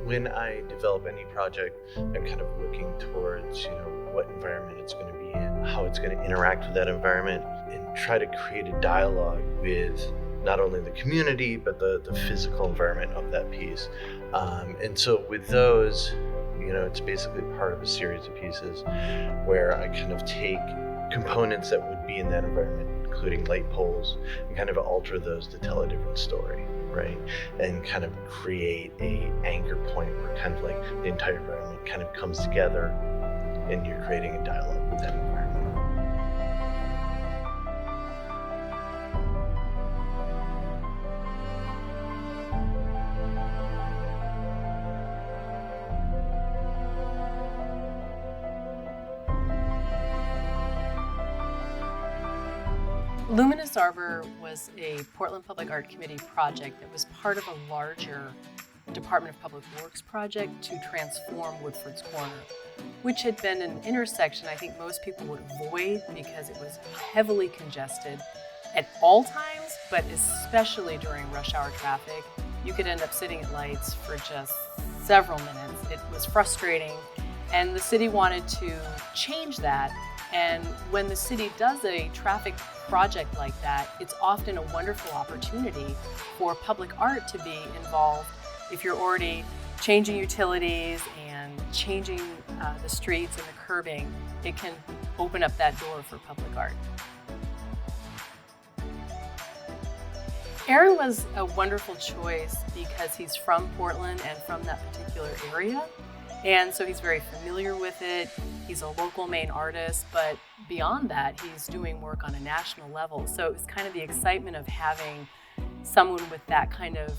When I develop any project, I'm kind of looking towards, what environment it's going to be in, how it's going to interact with that environment, and try to create a dialogue with not only the community, but the physical environment of that piece. And so with those, it's basically part of a series of pieces where I kind of take components that would be in that environment, including light poles, and kind of alter those to tell a different story, right? And kind of create a anchor point where kind of like the entire environment kind of comes together and you're creating a dialogue with that environment. Luminous Arbor was a Portland Public Art Committee project that was part of a larger Department of Public Works project to transform Woodfords Corner, which had been an intersection I think most people would avoid because it was heavily congested at all times, but especially during rush hour traffic. You could end up sitting at lights for just several minutes. It was frustrating, and the city wanted to change that. And when the city does a traffic project like that, it's often a wonderful opportunity for public art to be involved. If you're already changing utilities and changing the streets and the curbing, it can open up that door for public art. Aaron was a wonderful choice because he's from Portland and from that particular area. And so he's very familiar with it. He's a local Maine artist, but beyond that, he's doing work on a national level. So it was kind of the excitement of having someone with that kind of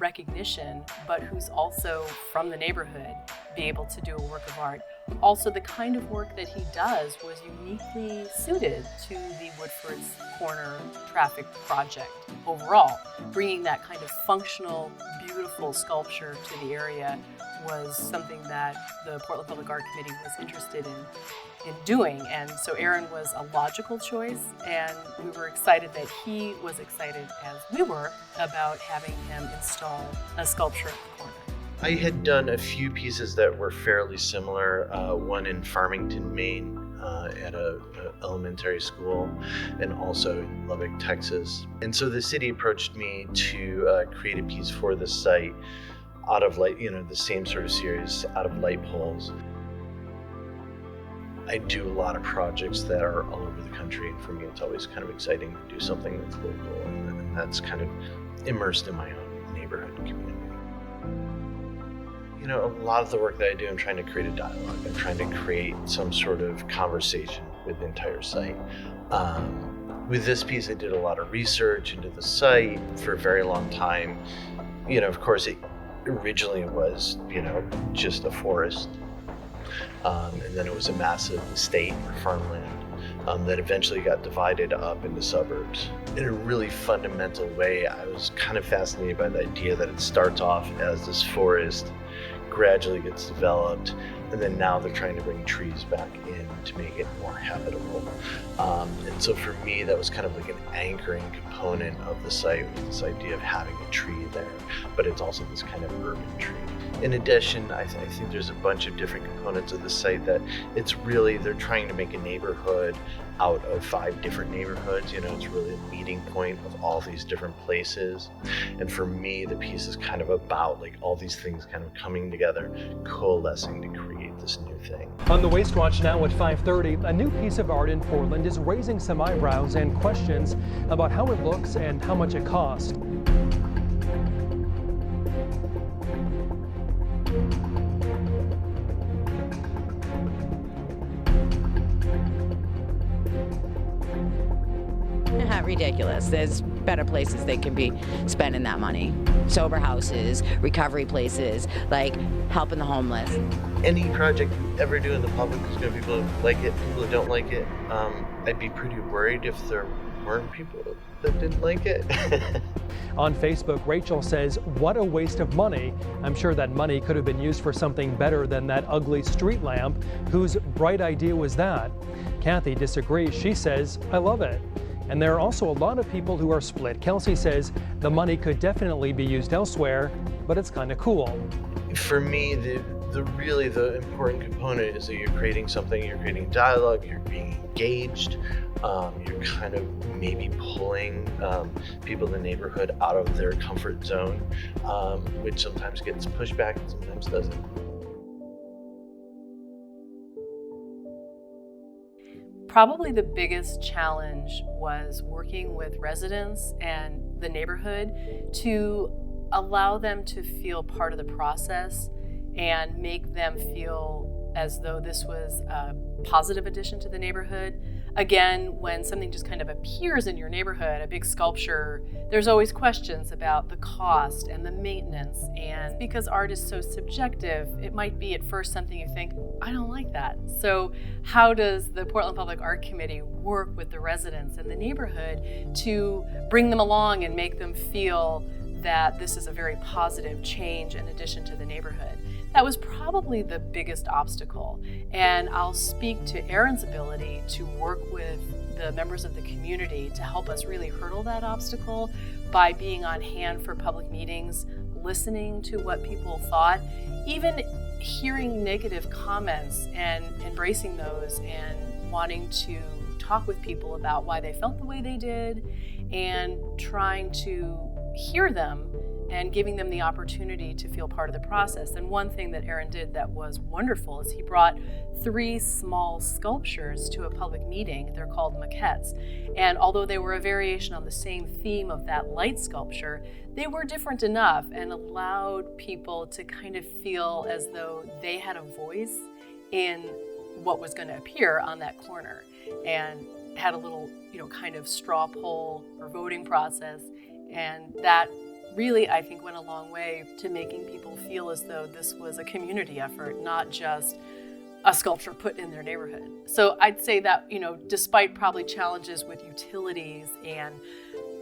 recognition, but who's also from the neighborhood, be able to do a work of art. Also, the kind of work that he does was uniquely suited to the Woodfords Corner traffic project overall. Bringing that kind of functional, beautiful sculpture to the area was something that the Portland Public Art Committee was interested in doing. And so Aaron was a logical choice, and we were excited that he was excited as we were about having him install a sculpture at the corner. I had done a few pieces that were fairly similar, one in Farmington, Maine, at a elementary school, and also in Lubbock, Texas. And so the city approached me to create a piece for the site out of the same sort of series, out of light poles. I do a lot of projects that are all over the country, and for me it's always kind of exciting to do something that's local and that's kind of immersed in my own neighborhood community. A lot of the work that I do, I'm trying to create a dialogue. I'm trying to create some sort of conversation with the entire site. With this piece, I did a lot of research into the site for a very long time. Of course, it originally was, just a forest. And then it was a massive estate or farmland that eventually got divided up into suburbs. In a really fundamental way, I was kind of fascinated by the idea that it starts off as this forest, gradually gets developed, and then now they're trying to bring trees back in to make it more habitable. And so for me, that was kind of like an anchoring component of the site, with this idea of having a tree there, but it's also this kind of urban tree. In addition, I think there's a bunch of different components of the site that they're trying to make a neighborhood out of 5 different neighborhoods. It's really a meeting point of all these different places. And for me, the piece is kind of about all these things kind of coming together, coalescing to create this new thing. On the Waste Watch now at 5:30, a new piece of art in Portland is raising some eyebrows and questions about how it looks and how much it costs. Ridiculous. There's better places they can be spending that money. Sober houses, recovery places, helping the homeless. Any project you ever do in the public, there's going to be people who like it, people who don't like it. I'd be pretty worried if there weren't people that didn't like it. On Facebook, Rachel says, "What a waste of money. I'm sure that money could have been used for something better than that ugly street lamp. Whose bright idea was that?" Kathy disagrees. She says, "I love it." And there are also a lot of people who are split. Kelsey says the money could definitely be used elsewhere, but it's kind of cool. For me, the important component is that you're creating something, you're creating dialogue, you're being engaged, you're kind of maybe pulling people in the neighborhood out of their comfort zone, which sometimes gets pushed back and sometimes doesn't. Probably the biggest challenge was working with residents and the neighborhood to allow them to feel part of the process and make them feel as though this was a positive addition to the neighborhood. Again, when something just kind of appears in your neighborhood, a big sculpture, there's always questions about the cost and the maintenance. And because art is so subjective, it might be at first something you think, I don't like that. So how does the Portland Public Art Committee work with the residents and the neighborhood to bring them along and make them feel that this is a very positive change and addition to the neighborhood? That was probably the biggest obstacle. And I'll speak to Erin's ability to work with the members of the community to help us really hurdle that obstacle by being on hand for public meetings, listening to what people thought, even hearing negative comments and embracing those and wanting to talk with people about why they felt the way they did and trying to hear them and giving them the opportunity to feel part of the process. And one thing that Aaron did that was wonderful is he brought 3 small sculptures to a public meeting. They're called maquettes. And although they were a variation on the same theme of that light sculpture, they were different enough and allowed people to kind of feel as though they had a voice in what was going to appear on that corner, and had a little, kind of straw poll or voting process. And that really, I think, went a long way to making people feel as though this was a community effort, not just a sculpture put in their neighborhood. So I'd say that, despite probably challenges with utilities and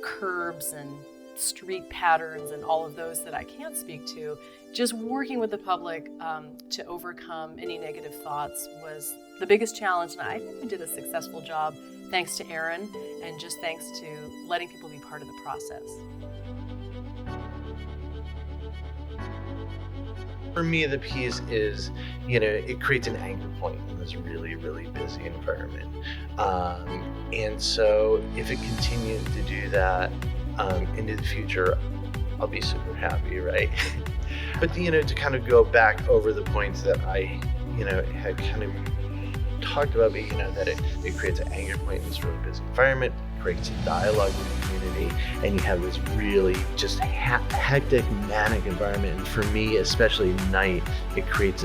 curbs and street patterns and all of those that I can't speak to, just working with the public to overcome any negative thoughts was the biggest challenge. And I think we did a successful job, thanks to Aaron, and just thanks to letting people be part of the process. For me, the piece is, it creates an anchor point in this really, really busy environment. And so if it continues to do that into the future, I'll be super happy, right? But, to kind of go back over the points that I, had kind of talked about, that it creates an anchor point in this really busy environment, creates a dialogue with the community, and you have this really just hectic, manic environment. And for me, especially at night, it creates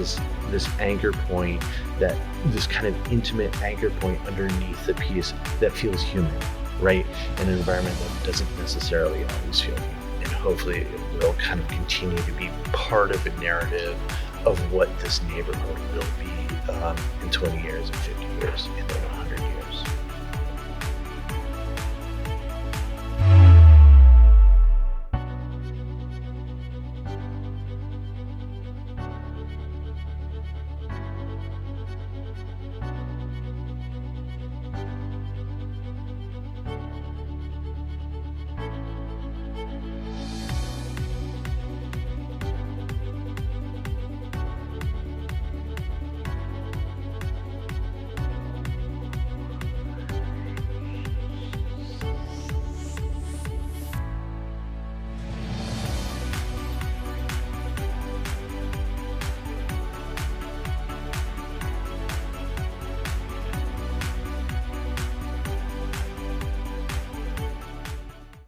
this anchor point, this kind of intimate anchor point underneath the piece that feels human, right? In an environment that doesn't necessarily always feel human. And hopefully it will kind of continue to be part of a narrative of what this neighborhood will be in 20 years and 50 years.